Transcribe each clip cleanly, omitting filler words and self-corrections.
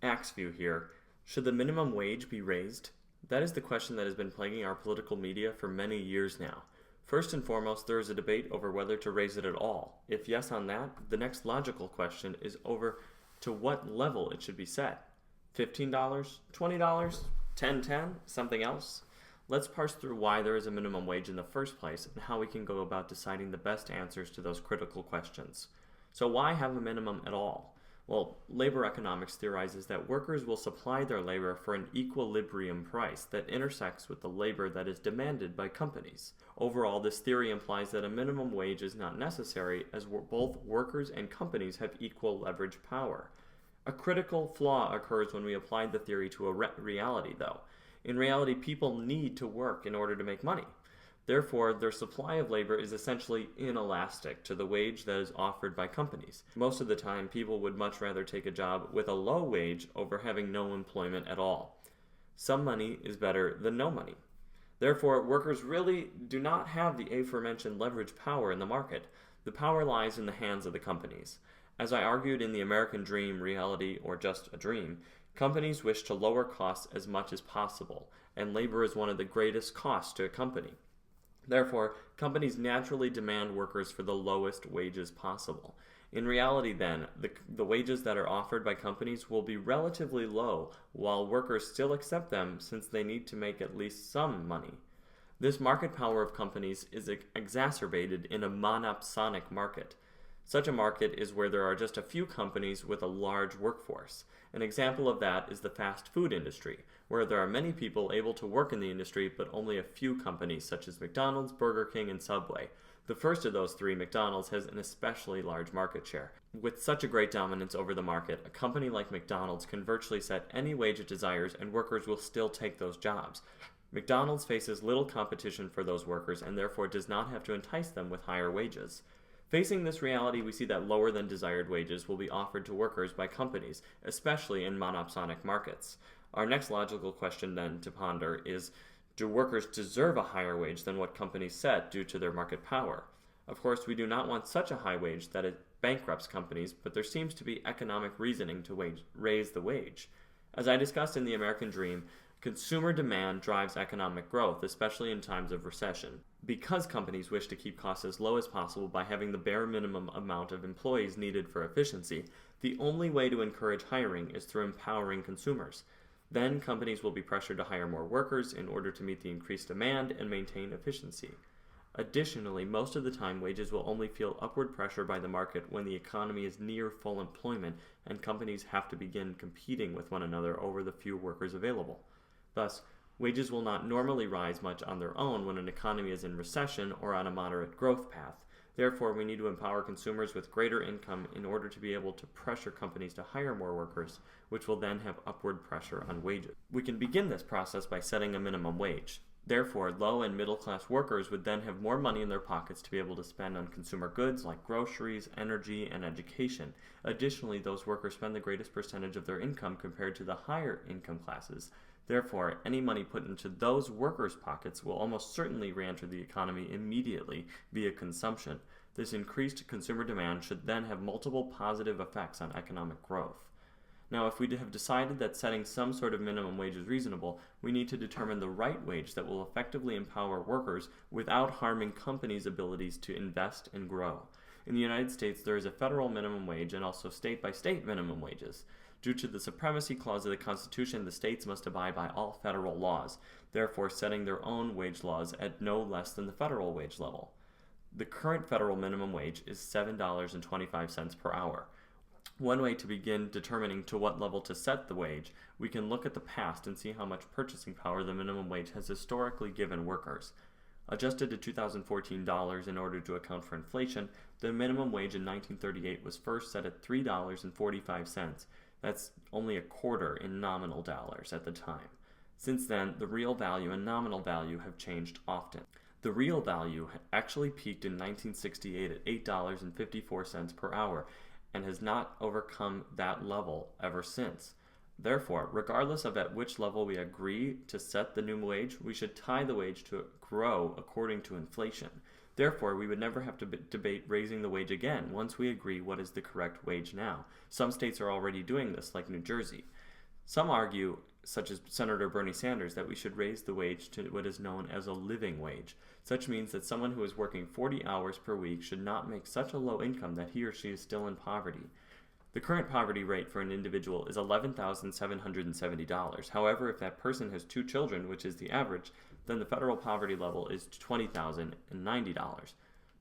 Axe View here. Should the minimum wage be raised? That is the question that has been plaguing our political media for many years now. First and foremost, there is a debate over whether to raise it at all. If yes on that, the next logical question is over to what level it should be set. $15, $20, $10, something else? Let's parse through why there is a minimum wage in the first place and how we can go about deciding the best answers to those critical questions. So why have a minimum at all? Well, labor economics theorizes that workers will supply their labor for an equilibrium price that intersects with the labor that is demanded by companies. Overall, this theory implies that a minimum wage is not necessary as both workers and companies have equal leverage power. A critical flaw occurs when we apply the theory to a reality, though. In reality, people need to work in order to make money. Therefore, their supply of labor is essentially inelastic to the wage that is offered by companies. Most of the time, people would much rather take a job with a low wage over having no employment at all. Some money is better than no money. Therefore, workers really do not have the aforementioned leverage power in the market. The power lies in the hands of the companies. As I argued in The American Dream, Reality, or Just a Dream, companies wish to lower costs as much as possible, and labor is one of the greatest costs to a company. Therefore, companies naturally demand workers for the lowest wages possible. In reality, then, the wages that are offered by companies will be relatively low, while workers still accept them since they need to make at least some money. This market power of companies is exacerbated in a monopsonic market. Such a market is where there are just a few companies with a large workforce. An example of that is the fast food industry, where there are many people able to work in the industry but only a few companies such as McDonald's, Burger King, and Subway. The first of those three, McDonald's, has an especially large market share. With such a great dominance over the market, a company like McDonald's can virtually set any wage it desires and workers will still take those jobs. McDonald's faces little competition for those workers and therefore does not have to entice them with higher wages. Facing this reality, we see that lower than desired wages will be offered to workers by companies, especially in monopsonic markets. Our next logical question then to ponder is, do workers deserve a higher wage than what companies set due to their market power? Of course, we do not want such a high wage that it bankrupts companies, but there seems to be economic reasoning to raise the wage. As I discussed in The American Dream, consumer demand drives economic growth, especially in times of recession. Because companies wish to keep costs as low as possible by having the bare minimum amount of employees needed for efficiency, the only way to encourage hiring is through empowering consumers. Then companies will be pressured to hire more workers in order to meet the increased demand and maintain efficiency. Additionally, most of the time wages will only feel upward pressure by the market when the economy is near full employment and companies have to begin competing with one another over the few workers available. Thus, wages will not normally rise much on their own when an economy is in recession or on a moderate growth path. Therefore, we need to empower consumers with greater income in order to be able to pressure companies to hire more workers, which will then have upward pressure on wages. We can begin this process by setting a minimum wage. Therefore, low and middle class workers would then have more money in their pockets to be able to spend on consumer goods like groceries, energy, and education. Additionally, those workers spend the greatest percentage of their income compared to the higher income classes. Therefore, any money put into those workers' pockets will almost certainly re-enter the economy immediately via consumption. This increased consumer demand should then have multiple positive effects on economic growth. Now, if we have decided that setting some sort of minimum wage is reasonable, we need to determine the right wage that will effectively empower workers without harming companies' abilities to invest and grow. In the United States, there is a federal minimum wage and also state-by-state minimum wages. Due to the supremacy clause of the Constitution, the states must abide by all federal laws, therefore setting their own wage laws at no less than the federal wage level. The current federal minimum wage is $7.25 per hour. One way to begin determining to what level to set the wage, we can look at the past and see how much purchasing power the minimum wage has historically given workers. Adjusted to 2014 dollars in order to account for inflation, the minimum wage in 1938 was first set at $3.45. That's only a quarter in nominal dollars at the time. Since then, the real value and nominal value have changed often. The real value actually peaked in 1968 at $8.54 per hour and has not overcome that level ever since. Therefore, regardless of at which level we agree to set the new wage, we should tie the wage to grow according to inflation. Therefore, we would never have to debate raising the wage again once we agree what is the correct wage now. Some states are already doing this, like New Jersey. Some argue, such as Senator Bernie Sanders, that we should raise the wage to what is known as a living wage. Such means that someone who is working 40 hours per week should not make such a low income that he or she is still in poverty. The current poverty rate for an individual is $11,770. However, if that person has 2 children, which is the average, then the federal poverty level is $20,090.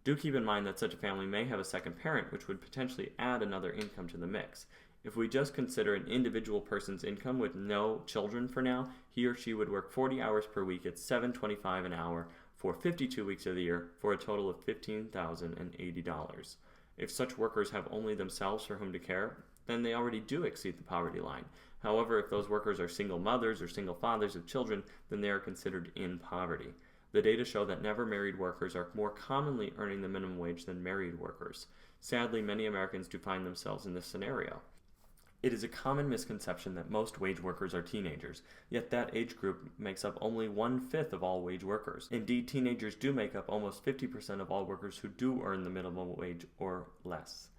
Do keep in mind that such a family may have a second parent, which would potentially add another income to the mix. If we just consider an individual person's income with no children for now, he or she would work 40 hours per week at $7.25 an hour for 52 weeks of the year for a total of $15,080. If such workers have only themselves for whom to care, then they already do exceed the poverty line. However, if those workers are single mothers or single fathers of children, then they are considered in poverty. The data show that never married workers are more commonly earning the minimum wage than married workers. Sadly, many Americans do find themselves in this scenario. It is a common misconception that most wage workers are teenagers, yet that age group makes up only 1/5 of all wage workers. Indeed, teenagers do make up almost 50% of all workers who do earn the minimum wage or less.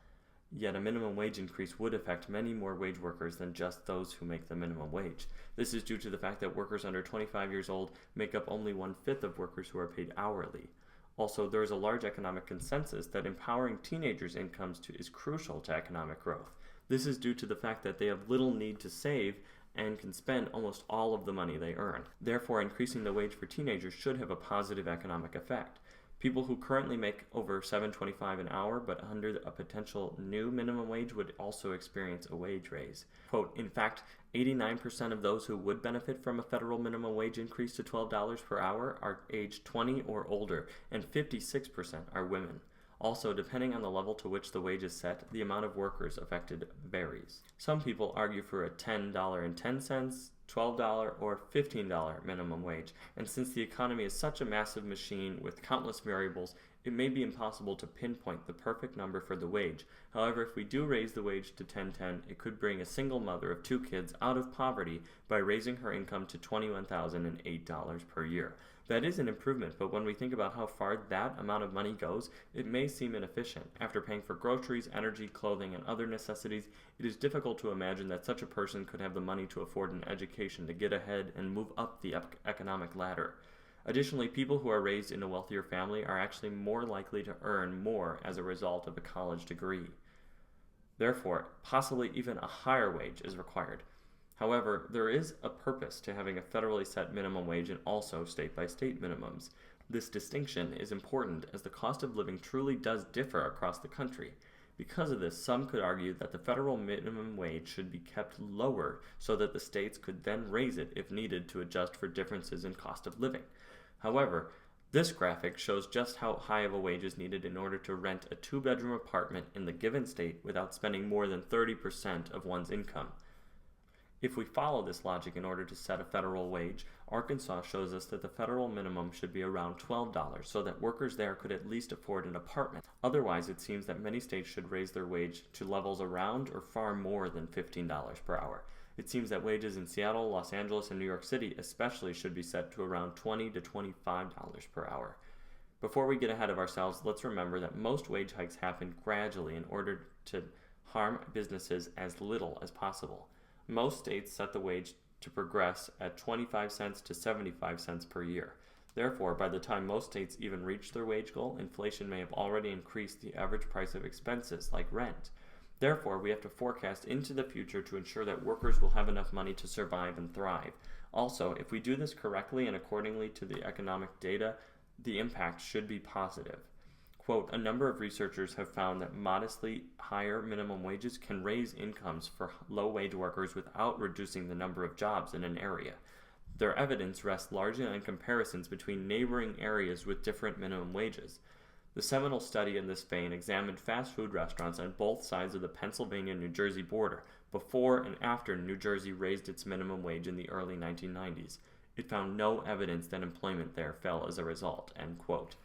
Yet a minimum wage increase would affect many more wage workers than just those who make the minimum wage. This is due to the fact that workers under 25 years old make up only 1/5 of workers who are paid hourly. Also, there is a large economic consensus that empowering teenagers' incomes is crucial to economic growth. This is due to the fact that they have little need to save and can spend almost all of the money they earn. Therefore, increasing the wage for teenagers should have a positive economic effect. People who currently make over $7.25 an hour but under a potential new minimum wage would also experience a wage raise. Quote, in fact, 89% of those who would benefit from a federal minimum wage increase to $12 per hour are aged 20 or older, and 56% are women. Also, depending on the level to which the wage is set, the amount of workers affected varies. Some people argue for a $10.10, $12, or $15 minimum wage, and since the economy is such a massive machine with countless variables, it may be impossible to pinpoint the perfect number for the wage. However, if we do raise the wage to $10.10, it could bring a single mother of 2 kids out of poverty by raising her income to $21,008 per year. That is an improvement, but when we think about how far that amount of money goes, it may seem inefficient. After paying for groceries, energy, clothing, and other necessities, it is difficult to imagine that such a person could have the money to afford an education to get ahead and move up the economic ladder. Additionally, people who are raised in a wealthier family are actually more likely to earn more as a result of a college degree. Therefore, possibly even a higher wage is required. However, there is a purpose to having a federally set minimum wage and also state-by-state minimums. This distinction is important as the cost of living truly does differ across the country. Because of this, some could argue that the federal minimum wage should be kept lower so that the states could then raise it if needed to adjust for differences in cost of living. However, this graphic shows just how high of a wage is needed in order to rent a 2-bedroom apartment in the given state without spending more than 30% of one's income. If we follow this logic in order to set a federal wage, Arkansas shows us that the federal minimum should be around $12 so that workers there could at least afford an apartment. Otherwise, it seems that many states should raise their wage to levels around or far more than $15 per hour. It seems that wages in Seattle, Los Angeles, and New York City especially should be set to around $20 to $25 per hour. Before we get ahead of ourselves, let's remember that most wage hikes happen gradually in order to harm businesses as little as possible. Most states set the wage to progress at 25 cents to 75 cents per year. Therefore, by the time most states even reach their wage goal, inflation may have already increased the average price of expenses like rent. Therefore, we have to forecast into the future to ensure that workers will have enough money to survive and thrive. Also, if we do this correctly and accordingly to the economic data, the impact should be positive. Quote, a number of researchers have found that modestly higher minimum wages can raise incomes for low-wage workers without reducing the number of jobs in an area. Their evidence rests largely on comparisons between neighboring areas with different minimum wages. The seminal study in this vein examined fast food restaurants on both sides of the Pennsylvania-New Jersey border before and after New Jersey raised its minimum wage in the early 1990s. It found no evidence that employment there fell as a result, end quote.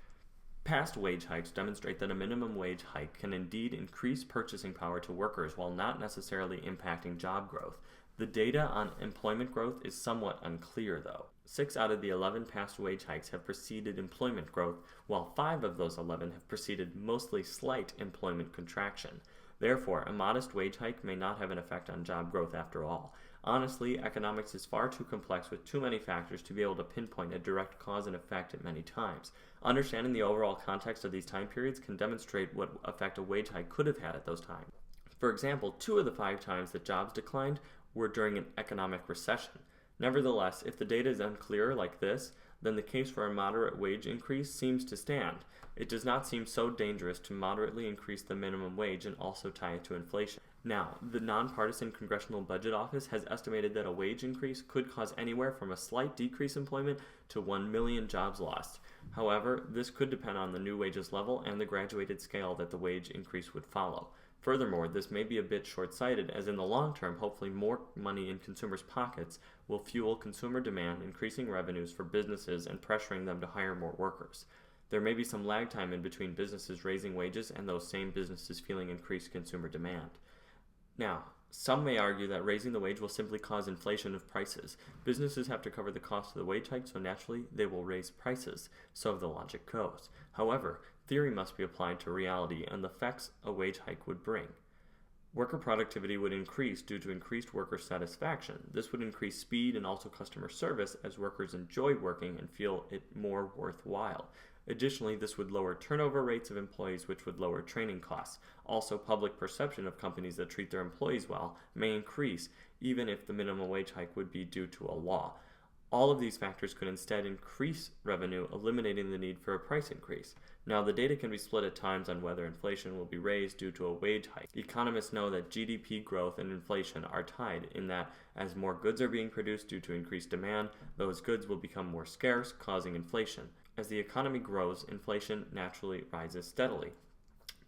Past wage hikes demonstrate that a minimum wage hike can indeed increase purchasing power to workers while not necessarily impacting job growth. The data on employment growth is somewhat unclear, though. 6 out of the 11 past wage hikes have preceded employment growth, while 5 of those 11 have preceded mostly slight employment contraction. Therefore, a modest wage hike may not have an effect on job growth after all. Honestly, economics is far too complex with too many factors to be able to pinpoint a direct cause and effect at many times. Understanding the overall context of these time periods can demonstrate what effect a wage hike could have had at those times. For example, 2 of the 5 times that jobs declined were during an economic recession. Nevertheless, if the data is unclear like this, then the case for a moderate wage increase seems to stand. It does not seem so dangerous to moderately increase the minimum wage and also tie it to inflation. Now, the Nonpartisan Congressional Budget Office has estimated that a wage increase could cause anywhere from a slight decrease in employment to 1 million jobs lost. However, this could depend on the new wages level and the graduated scale that the wage increase would follow. Furthermore, this may be a bit short-sighted, as in the long term, hopefully more money in consumers' pockets will fuel consumer demand, increasing revenues for businesses and pressuring them to hire more workers. There may be some lag time in between businesses raising wages and those same businesses feeling increased consumer demand. Now, some may argue that raising the wage will simply cause inflation of prices. Businesses have to cover the cost of the wage hike, so naturally they will raise prices. So the logic goes. However, theory must be applied to reality and the effects a wage hike would bring. Worker productivity would increase due to increased worker satisfaction. This would increase speed and also customer service as workers enjoy working and feel it more worthwhile. Additionally, this would lower turnover rates of employees, which would lower training costs. Also, public perception of companies that treat their employees well may increase, even if the minimum wage hike would be due to a law. All of these factors could instead increase revenue, eliminating the need for a price increase. Now, the data can be split at times on whether inflation will be raised due to a wage hike. Economists know that GDP growth and inflation are tied in that as more goods are being produced due to increased demand, those goods will become more scarce, causing inflation. As the economy grows, inflation naturally rises steadily.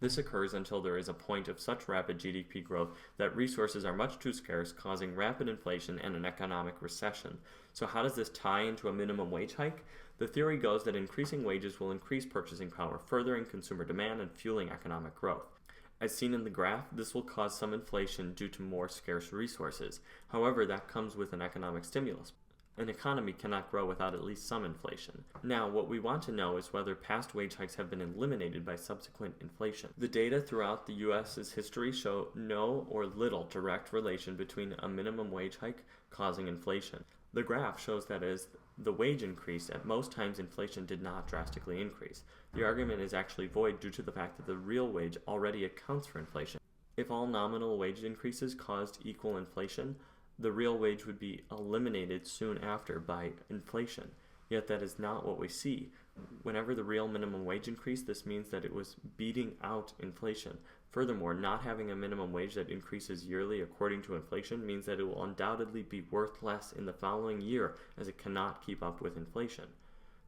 This occurs until there is a point of such rapid GDP growth that resources are much too scarce, causing rapid inflation and an economic recession. So how does this tie into a minimum wage hike? The theory goes that increasing wages will increase purchasing power, furthering consumer demand and fueling economic growth. As seen in the graph, this will cause some inflation due to more scarce resources. However, that comes with an economic stimulus. An economy cannot grow without at least some inflation. Now, what we want to know is whether past wage hikes have been eliminated by subsequent inflation. The data throughout the U.S.'s history show no or little direct relation between a minimum wage hike causing inflation. The graph shows that as the wage increased, at most times inflation did not drastically increase. The argument is actually void due to the fact that the real wage already accounts for inflation. If all nominal wage increases caused equal inflation, the real wage would be eliminated soon after by inflation. Yet that is not what we see. Whenever the real minimum wage increased, this means that it was beating out inflation. Furthermore, not having a minimum wage that increases yearly according to inflation means that it will undoubtedly be worth less in the following year, as it cannot keep up with inflation.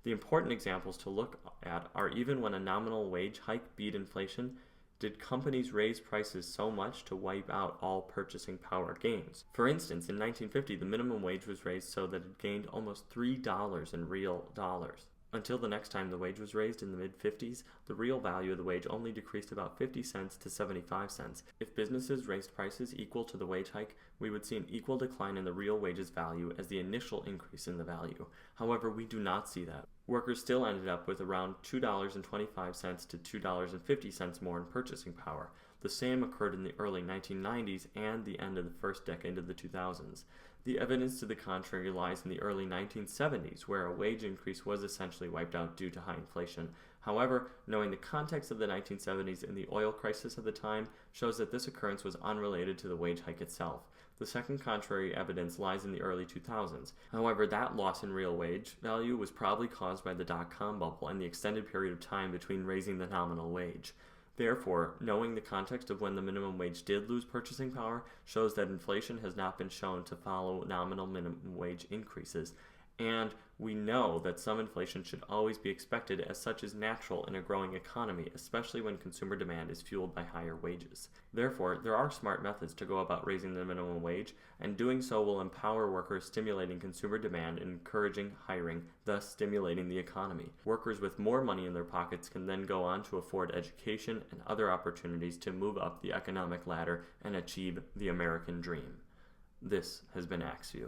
The important examples to look at are even when a nominal wage hike beat inflation, did companies raise prices so much to wipe out all purchasing power gains? For instance, in 1950, the minimum wage was raised so that it gained almost $3 in real dollars. Until the next time the wage was raised in the mid-50s, the real value of the wage only decreased about 50 cents to 75 cents. If businesses raised prices equal to the wage hike, we would see an equal decline in the real wage's value as the initial increase in the value. However, we do not see that. Workers still ended up with around $2.25 to $2.50 more in purchasing power. The same occurred in the early 1990s and the end of the first decade of the 2000s. The evidence to the contrary lies in the early 1970s, where a wage increase was essentially wiped out due to high inflation. However, knowing the context of the 1970s and the oil crisis of the time shows that this occurrence was unrelated to the wage hike itself. The second contrary evidence lies in the early 2000s. However, that loss in real wage value was probably caused by the dot-com bubble and the extended period of time between raising the nominal wage. Therefore, knowing the context of when the minimum wage did lose purchasing power shows that inflation has not been shown to follow nominal minimum wage increases, and we know that some inflation should always be expected, as such is natural in a growing economy, especially when consumer demand is fueled by higher wages. Therefore, there are smart methods to go about raising the minimum wage, and doing so will empower workers, stimulating consumer demand and encouraging hiring, thus stimulating the economy. Workers with more money in their pockets can then go on to afford education and other opportunities to move up the economic ladder and achieve the American dream. This has been AxView.